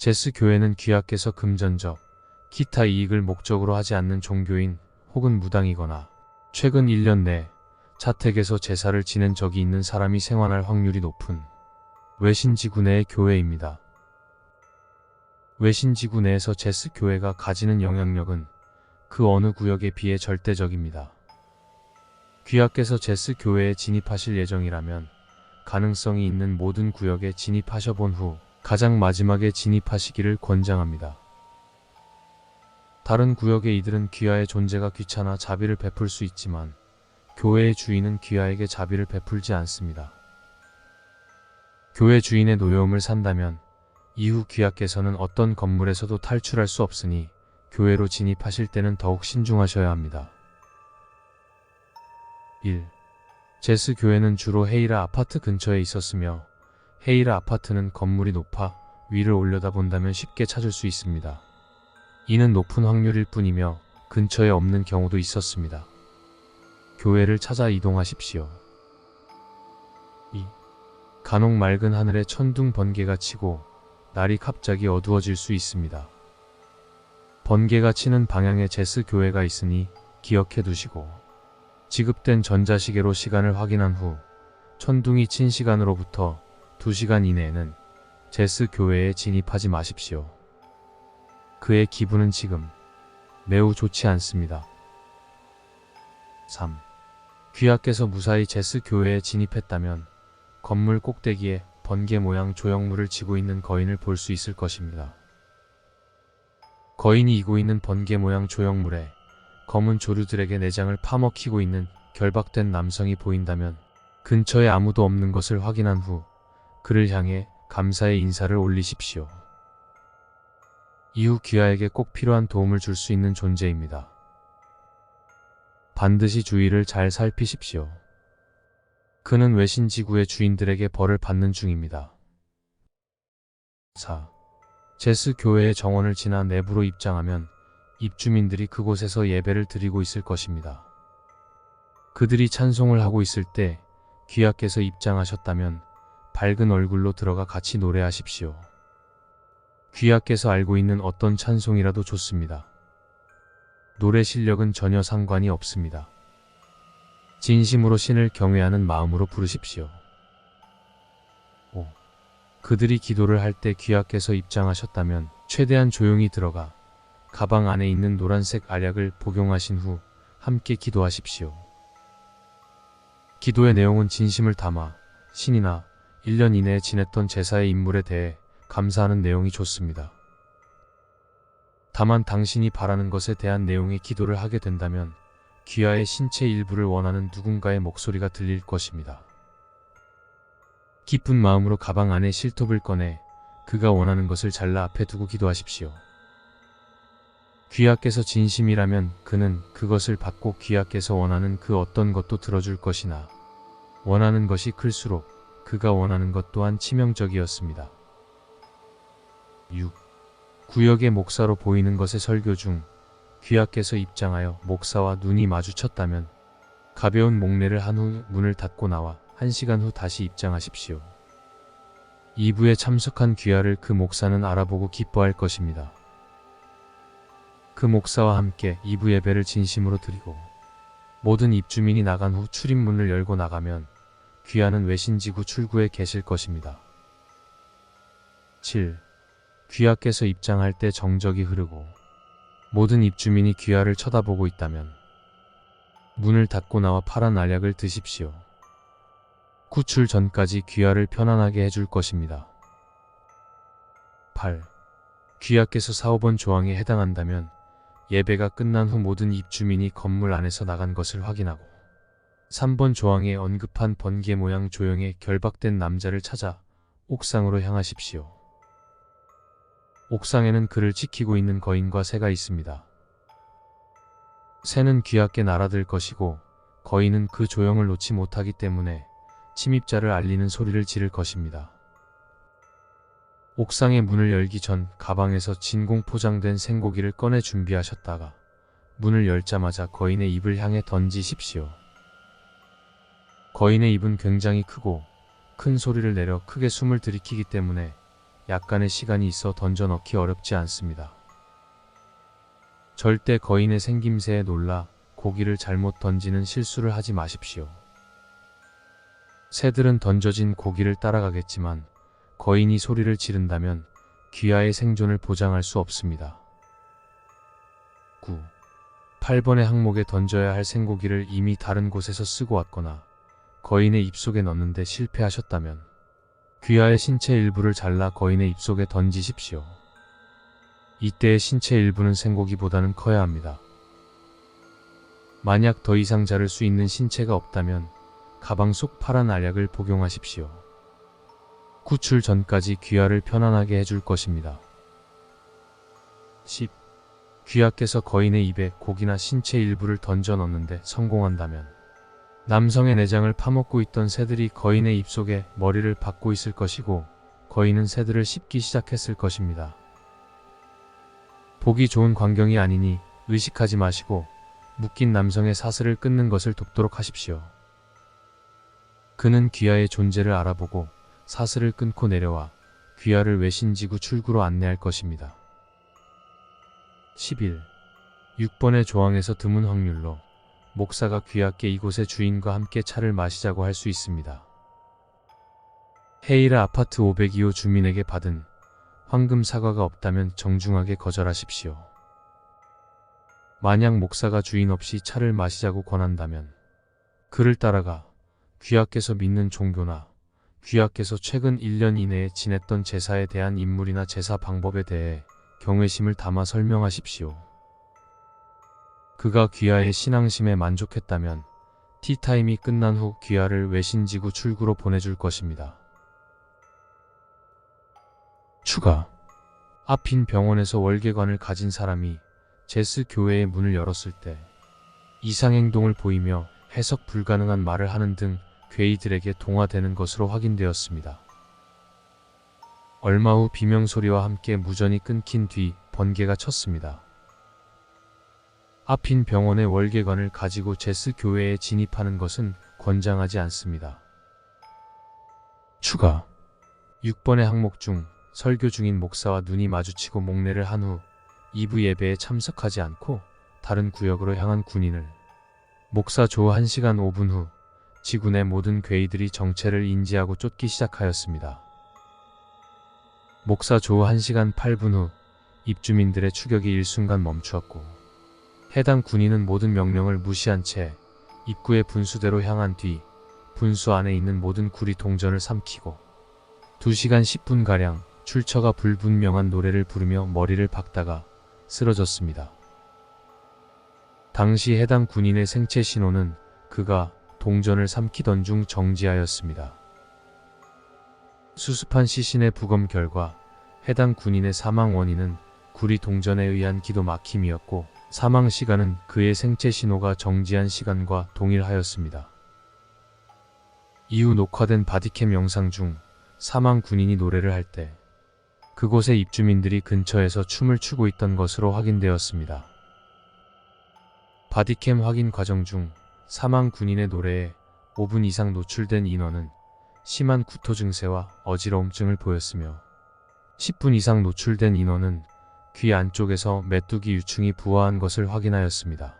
제스 교회는 귀하께서 금전적, 기타 이익을 목적으로 하지 않는 종교인 혹은 무당이거나 최근 1년 내 자택에서 제사를 지낸 적이 있는 사람이 생활할 확률이 높은 외신지구 내의 교회입니다. 외신지구 내에서 제스 교회가 가지는 영향력은 그 어느 구역에 비해 절대적입니다. 귀하께서 제스 교회에 진입하실 예정이라면 가능성이 있는 모든 구역에 진입하셔본 후 가장 마지막에 진입하시기를 권장합니다. 다른 구역의 이들은 귀하의 존재가 귀찮아 자비를 베풀 수 있지만 교회의 주인은 귀하에게 자비를 베풀지 않습니다. 교회 주인의 노여움을 산다면 이후 귀하께서는 어떤 건물에서도 탈출할 수 없으니 교회로 진입하실 때는 더욱 신중하셔야 합니다. 1. 제스 교회는 주로 헤이라 아파트 근처에 있었으며 헤이라 아파트는 건물이 높아 위를 올려다본다면 쉽게 찾을 수 있습니다. 이는 높은 확률일 뿐이며 근처에 없는 경우도 있었습니다. 교회를 찾아 이동하십시오. 2. 간혹 맑은 하늘에 천둥 번개가 치고 날이 갑자기 어두워질 수 있습니다. 번개가 치는 방향에 제스 교회가 있으니 기억해 두시고 지급된 전자시계로 시간을 확인한 후 천둥이 친 시간으로부터 2시간 이내에는 제스 교회에 진입하지 마십시오. 그의 기분은 지금 매우 좋지 않습니다. 3. 귀하께서 무사히 제스 교회에 진입했다면 건물 꼭대기에 번개 모양 조형물을 쥐고 있는 거인을 볼 수 있을 것입니다. 거인이 이고 있는 번개 모양 조형물에 검은 조류들에게 내장을 파먹히고 있는 결박된 남성이 보인다면 근처에 아무도 없는 것을 확인한 후 그를 향해 감사의 인사를 올리십시오. 이후 귀하에게 꼭 필요한 도움을 줄 수 있는 존재입니다. 반드시 주위를 잘 살피십시오. 그는 외신지구의 주인들에게 벌을 받는 중입니다. 4. 제스 교회의 정원을 지나 내부로 입장하면 입주민들이 그곳에서 예배를 드리고 있을 것입니다. 그들이 찬송을 하고 있을 때 귀하께서 입장하셨다면 밝은 얼굴로 들어가 같이 노래하십시오. 귀하께서 알고 있는 어떤 찬송이라도 좋습니다. 노래 실력은 전혀 상관이 없습니다. 진심으로 신을 경외하는 마음으로 부르십시오. 5. 그들이 기도를 할 때 귀하께서 입장하셨다면 최대한 조용히 들어가 가방 안에 있는 노란색 알약을 복용하신 후 함께 기도하십시오. 기도의 내용은 진심을 담아 신이나 1년 이내에 지냈던 제사의 인물에 대해 감사하는 내용이 좋습니다. 다만 당신이 바라는 것에 대한 내용의 기도를 하게 된다면 귀하의 신체 일부를 원하는 누군가의 목소리가 들릴 것입니다. 기쁜 마음으로 가방 안에 실톱을 꺼내 그가 원하는 것을 잘라 앞에 두고 기도하십시오. 귀하께서 진심이라면 그는 그것을 받고 귀하께서 원하는 그 어떤 것도 들어줄 것이나 원하는 것이 클수록 그가 원하는 것 또한 치명적이었습니다. 6. 구역의 목사로 보이는 것의 설교 중 귀하께서 입장하여 목사와 눈이 마주쳤다면 가벼운 목례를 한 후 문을 닫고 나와 1시간 후 다시 입장하십시오. 2부에 참석한 귀하를 그 목사는 알아보고 기뻐할 것입니다. 그 목사와 함께 2부 예배를 진심으로 드리고 모든 입주민이 나간 후 출입문을 열고 나가면 귀하는 외신지구 출구에 계실 것입니다. 7. 귀하께서 입장할 때 정적이 흐르고 모든 입주민이 귀하를 쳐다보고 있다면 문을 닫고 나와 파란 알약을 드십시오. 구출 전까지 귀하를 편안하게 해줄 것입니다. 8. 귀하께서 4, 5번 조항에 해당한다면 예배가 끝난 후 모든 입주민이 건물 안에서 나간 것을 확인하고 3번 조항에 언급한 번개 모양 조형에 결박된 남자를 찾아 옥상으로 향하십시오. 옥상에는 그를 지키고 있는 거인과 새가 있습니다. 새는 귀하께 날아들 것이고 거인은 그 조형을 놓지 못하기 때문에 침입자를 알리는 소리를 지를 것입니다. 옥상의 문을 열기 전 가방에서 진공 포장된 생고기를 꺼내 준비하셨다가 문을 열자마자 거인의 입을 향해 던지십시오. 거인의 입은 굉장히 크고 큰 소리를 내려 크게 숨을 들이키기 때문에 약간의 시간이 있어 던져 넣기 어렵지 않습니다. 절대 거인의 생김새에 놀라 고기를 잘못 던지는 실수를 하지 마십시오. 새들은 던져진 고기를 따라가겠지만 거인이 소리를 지른다면 귀하의 생존을 보장할 수 없습니다. 9. 8번의 항목에 던져야 할 생고기를 이미 다른 곳에서 쓰고 왔거나 거인의 입속에 넣는데 실패하셨다면 귀하의 신체 일부를 잘라 거인의 입속에 던지십시오. 이때의 신체 일부는 생고기보다는 커야 합니다. 만약 더 이상 자를 수 있는 신체가 없다면 가방 속 파란 알약을 복용하십시오. 구출 전까지 귀하를 편안하게 해줄 것입니다. 10. 귀하께서 거인의 입에 고기나 신체 일부를 던져 넣는데 성공한다면 남성의 내장을 파먹고 있던 새들이 거인의 입속에 머리를 박고 있을 것이고 거인은 새들을 씹기 시작했을 것입니다. 보기 좋은 광경이 아니니 의식하지 마시고 묶인 남성의 사슬을 끊는 것을 돕도록 하십시오. 그는 귀하의 존재를 알아보고 사슬을 끊고 내려와 귀하를 외신지구 출구로 안내할 것입니다. 11. 6번의 조항에서 드문 확률로 목사가 귀하께 이곳의 주인과 함께 차를 마시자고 할 수 있습니다. 헤이라 아파트 502호 주민에게 받은 황금 사과가 없다면 정중하게 거절하십시오. 만약 목사가 주인 없이 차를 마시자고 권한다면 그를 따라가 귀하께서 믿는 종교나 귀하께서 최근 1년 이내에 지냈던 제사에 대한 인물이나 제사 방법에 대해 경외심을 담아 설명하십시오. 그가 귀하의 신앙심에 만족했다면 티타임이 끝난 후 귀하를 외신지구 출구로 보내줄 것입니다. 추가. 앞인 병원에서 월계관을 가진 사람이 제스 교회의 문을 열었을 때 이상행동을 보이며 해석 불가능한 말을 하는 등 괴이들에게 동화되는 것으로 확인되었습니다. 얼마 후 비명소리와 함께 무전이 끊긴 뒤 번개가 쳤습니다. 앞인 병원의 월계관을 가지고 제스 교회에 진입하는 것은 권장하지 않습니다. 추가. 6번의 항목 중 설교 중인 목사와 눈이 마주치고 목례를 한 후 2부 예배에 참석하지 않고 다른 구역으로 향한 군인을 목사 조 1시간 5분 후 지구 내 모든 괴이들이 정체를 인지하고 쫓기 시작하였습니다. 목사 조 1시간 8분 후 입주민들의 추격이 일순간 멈추었고 해당 군인은 모든 명령을 무시한 채 입구의 분수대로 향한 뒤 분수 안에 있는 모든 구리 동전을 삼키고 2시간 10분가량 출처가 불분명한 노래를 부르며 머리를 박다가 쓰러졌습니다. 당시 해당 군인의 생체 신호는 그가 동전을 삼키던 중 정지하였습니다. 수습한 시신의 부검 결과 해당 군인의 사망 원인은 구리 동전에 의한 기도 막힘이었고 사망 시간은 그의 생체 신호가 정지한 시간과 동일하였습니다. 이후 녹화된 바디캠 영상 중 사망 군인이 노래를 할 때 그곳의 입주민들이 근처에서 춤을 추고 있던 것으로 확인되었습니다. 바디캠 확인 과정 중 사망 군인의 노래에 5분 이상 노출된 인원은 심한 구토 증세와 어지러움증을 보였으며 10분 이상 노출된 인원은 귀 안쪽에서 메뚜기 유충이 부화한 것을 확인하였습니다.